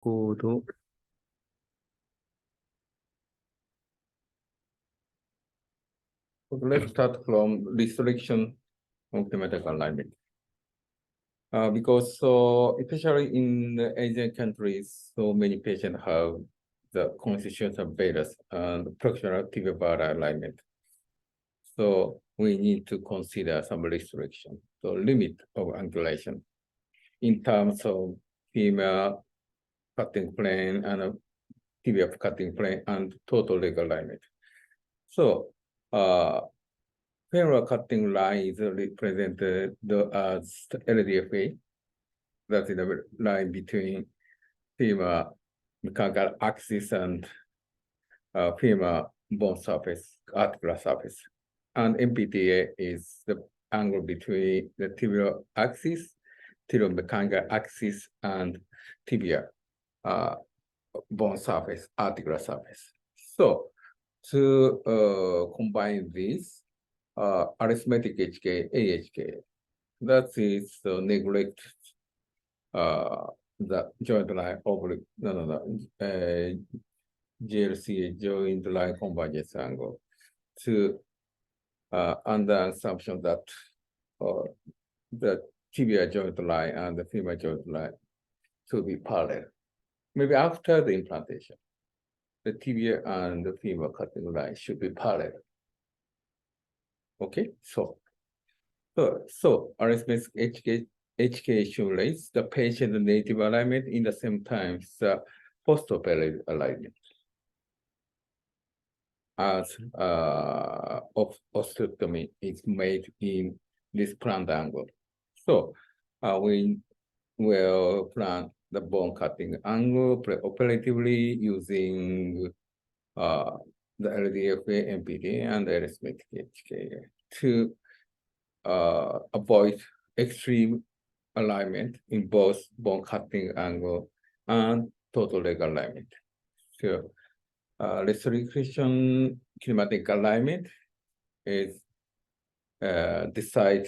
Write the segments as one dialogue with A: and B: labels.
A: record.
B: Let's start from restriction of thematic alignment. Because especially in the Asian countries, so many patients have the constitution of betas and proximal tibial alignment. So we need to consider some restriction, so limit of angulation in terms of femur cutting plane and tibia cutting plane and total leg alignment. So femoral cutting line is represented as LDFA. That is the line between femur mechanical axis and femur bone surface, articular surface. And MPTA is the angle between the tibial axis, tibial mechanical axis, and tibia bone surface, articular surface. So to combine these, arithmetic HK, AHK, that is neglect the joint line oblique, GLC joint line convergence angle to under assumption that the tibia joint line and the femur joint line to be parallel. Maybe after the implantation, the tibia and the femur cutting line should be parallel. Okay, so arithmetic HK simulates the patient native alignment in the same time post-operative alignment as osteotomy is made in this planned angle. So we will plan the bone cutting angle preoperatively using the LDFA, MPTA, and the arithmetic HK to avoid extreme alignment in both bone cutting angle and total leg alignment. So restriction kinematic alignment is decide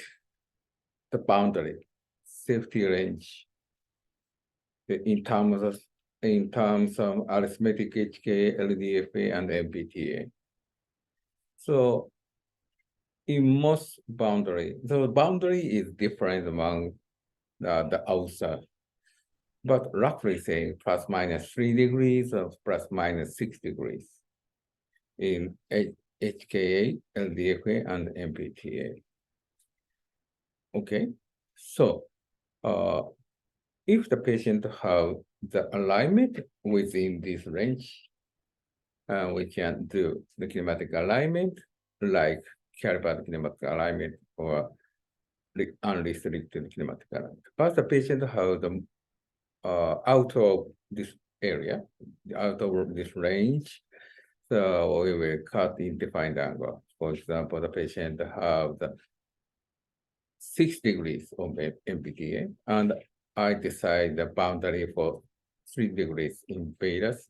B: the boundary, safety range in terms of arithmetic HK, LDFA, and MPTA. So in most boundary, the boundary is different among the author, but roughly saying plus minus 3 degrees or plus minus 6 degrees in HKA, LDFA, and MPTA. Okay, so if the patient have the alignment within this range, we can do the kinematic alignment like caliper kinematic alignment or unrestricted kinematic alignment. But the patient have the out of this area, out of this range, so we will cut in defined angle. For example, the patient have the 6 degrees of MPTA, and I decide the boundary for 3 degrees in betas.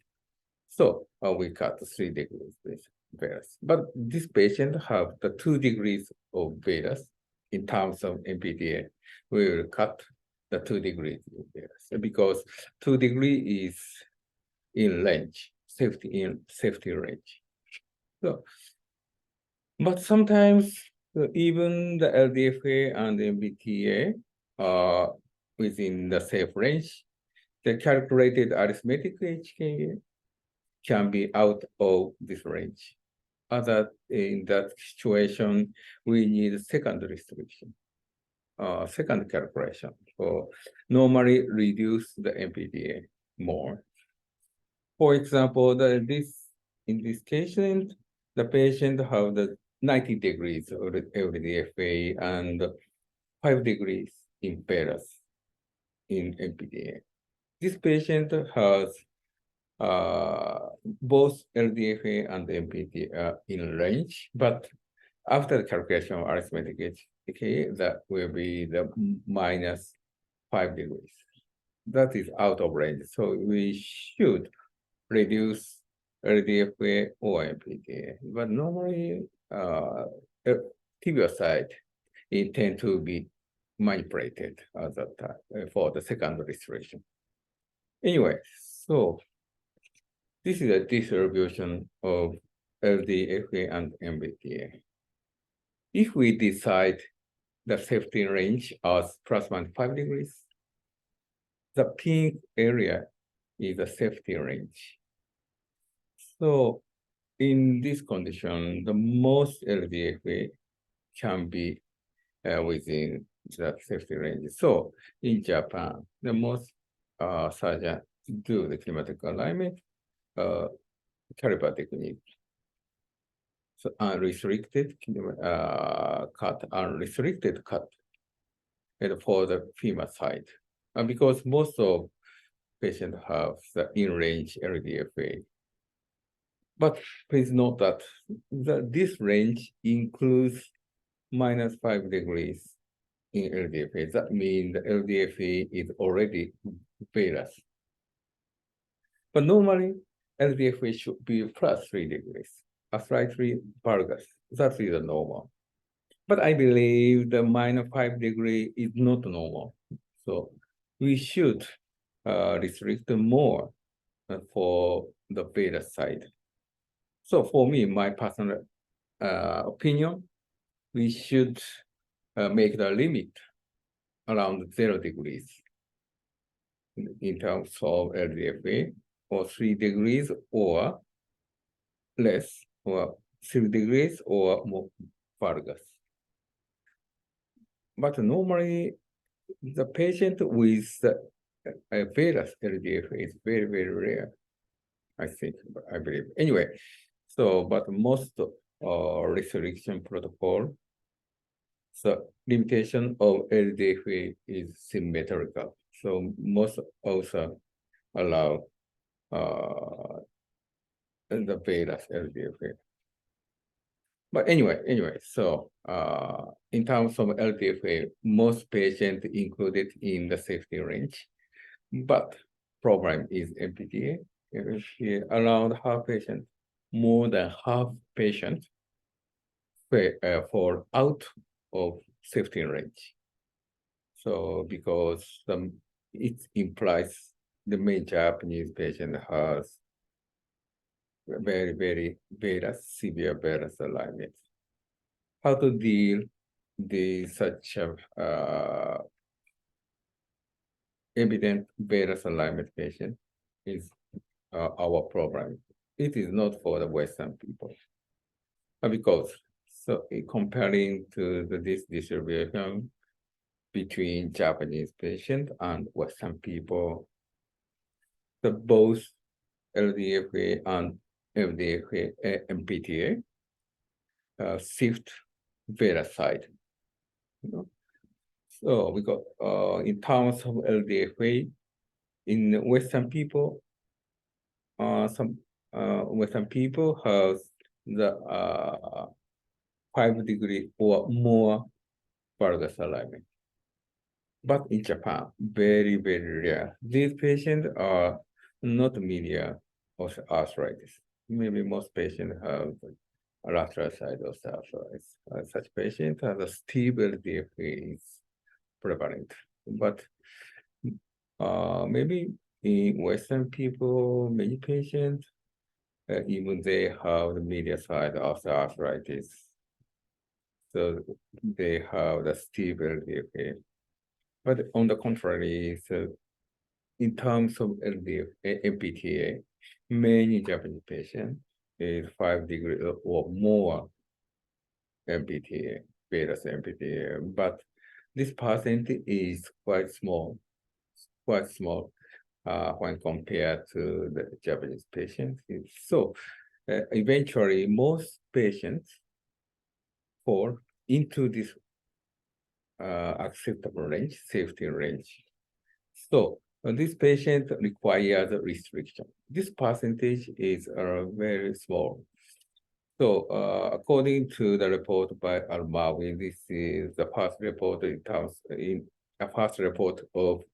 B: So we cut 3 degrees with betas. But this patient have the 2 degrees of betas in terms of MPTA. We will cut the 2 degrees of betas because 2 degrees is in range, safety range. So, but sometimes even the LDFA and the MPTA are within the safe range. The calculated arithmetic HK can be out of this range. In that situation, we need second restriction, second calculation. So normally reduce the MPTA more. For example, in this case, the patient have the 90 degrees of the LDFA and 5 degrees in betas in MPTA. This patient has both LDFA and MPTA in range, but after the calculation of arithmetic HK, that will be the minus 5 degrees. That is out of range. So we should reduce LDFA or MPTA. But normally, tibial side, it tend to be manipulated at that time for the second restoration. Anyway, So this is a distribution of LDFA and MPTA. If we decide the safety range as ±5 degrees, the pink area is the safety range. So in this condition, the most LDFA can be within the safety range. So in Japan, the most surgeons do the climatic alignment caliper technique. So unrestricted cut, and for the femur side. Because most of patients have the in-range LDFA. But please note that this range includes -5 degrees in LDFA. That means the LDFA is already varus. But normally, LDFA should be +3 degrees, a slightly valgus. That is normal. But I believe the -5 degree is not normal. So we should restrict more for the beta side. So for me, my personal opinion, we should make the limit around 0 degrees in terms of LDFA, or 3 degrees or less, or 3 degrees or more valgus. But normally, the patient with a varus LDFA is very, very rare, I think, I believe. Anyway, so, but most restriction protocol, so limitation of LDFA is symmetrical. So most also allow the varus LDFA. But anyway, so in terms of LDFA, most patients included in the safety range, but problem is MPTA. Around half patient, more than half patient fall out of safety range. So because it implies the main Japanese patient has very, very severe varus alignment. How to deal with such evident varus alignment patient is our problem. It is not for the Western people. Because so comparing to this distribution between Japanese patient and Western people, the both LDFA and LDFA MPTA shift varus side. You know? So we got in terms of LDFA, in Western people, some Western people have the 5 degree or more valgus alignment. But in Japan, very, very rare. These patients are not medial arthritis. Maybe most patients have lateral side osteoarthritis. Such patients have a steep LDFA is prevalent. But maybe in Western people, many patients, even they have the medial side osteoarthritis. So they have the steep LDFA. But on the contrary, so in terms of LDFA, MPTA, many Japanese patients is 5 degree or more MPTA, varus MPTA, but this percentage is quite small when compared to the Japanese patients. So eventually, most patients fall into this acceptable range, safety range. So this patient requires a restriction. This percentage is very small. So according to the report by Almawi, this is the first report a first report of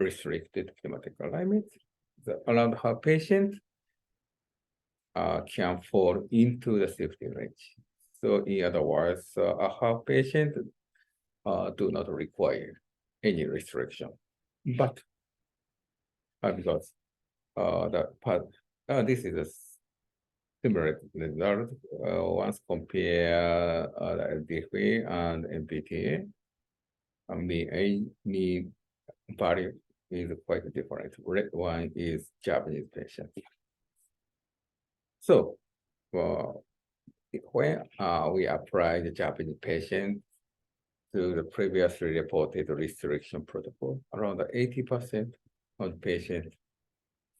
B: restricted climatic alignment. Around half patients can fall into the safety range. So in other words, a half patient do not require any restriction. But because the part, this is a similar result. Once compare the LDFA and MPTA, mean value is quite different. Red one is Japanese patient. So when we apply the Japanese patient to the previously reported restriction protocol, around 80% of patients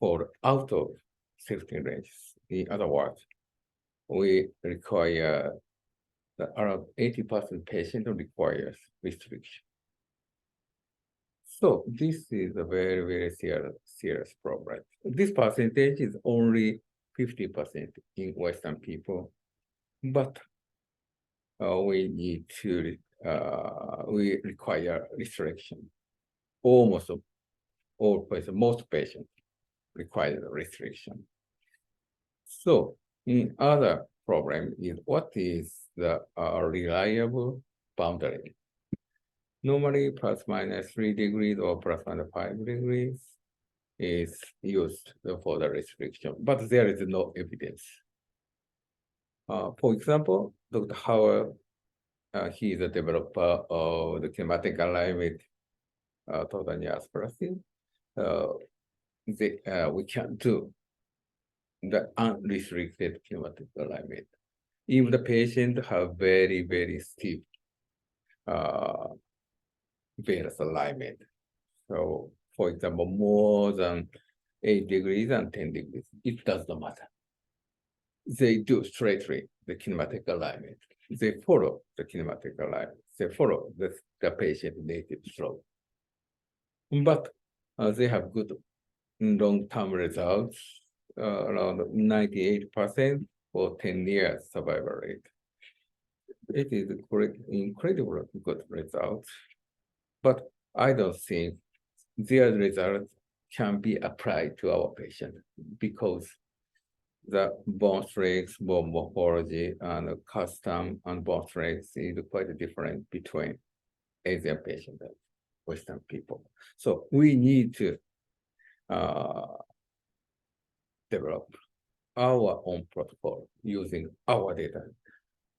B: fall out of safety ranges. In other words, we require around 80% patient requires restriction. So this is a very, very serious problem. This percentage is only 50% in Western people, but we need to, we require restriction. Almost all patients, most patients require restriction. So in other problem is what is the reliable boundary? Normally, plus minus 3 degrees or plus minus 5 degrees is used for the restriction, but there is no evidence. For example, Dr. Howard, he is a developer of the kinematic alignment total knee aspiracy. We can do the unrestricted kinematic alignment. If the patient have very, very steep varus alignment. So, for example, more than 8 degrees and 10 degrees, it does not matter. They do straightly the kinematic alignment. They follow the kinematic alignment. They follow the patient native slope. But they have good long-term results, around 98% for 10 years survival rate. It is incredibly good results. But I don't think their results can be applied to our patient because the bone strength, bone morphology, and custom and bone strength is quite different between Asian patients and Western people. So we need to develop our own protocol using our data.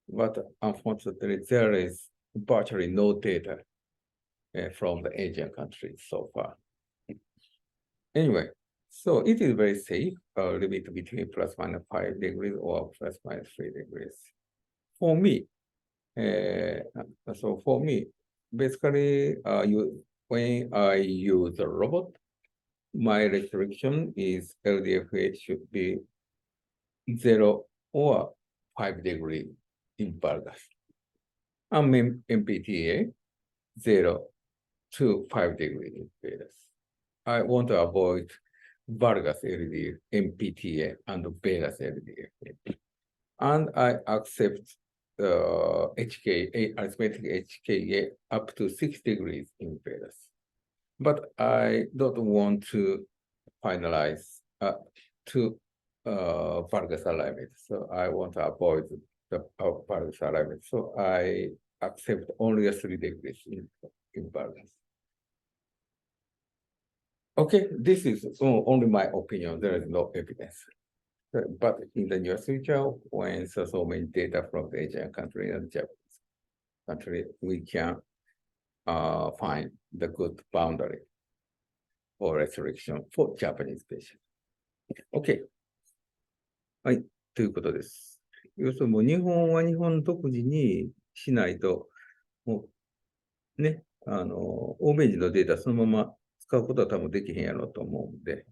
B: But unfortunately, there is virtually no data from the Asian countries so far. Anyway, so it is very safe, limit between plus minus 5 degrees or plus minus 3 degrees. For me, basically, when I use a robot, my restriction is LDFA should be 0 or 5 degrees in valgus. And MPTA, 0 to 5 degrees in varus. I want to avoid valgus LDF, MPTA, and varus LDF. And I accept HKA, arithmetic HKA up to 6 degrees in varus. But I don't want to finalize to valgus alignment. So I want to avoid the valgus alignment. So I accept only 3 degrees in valgus. Okay, this is only my opinion. There is no evidence. But in the near future, when so many data from the Asian country and Japanese country, we can find the good boundary for restriction for Japanese patients. OK。はい、ということです。要するにもう日本は日本独自にしないと、もうね、欧米人のデータそのまま使うことは多分できへんやろうと思うんで、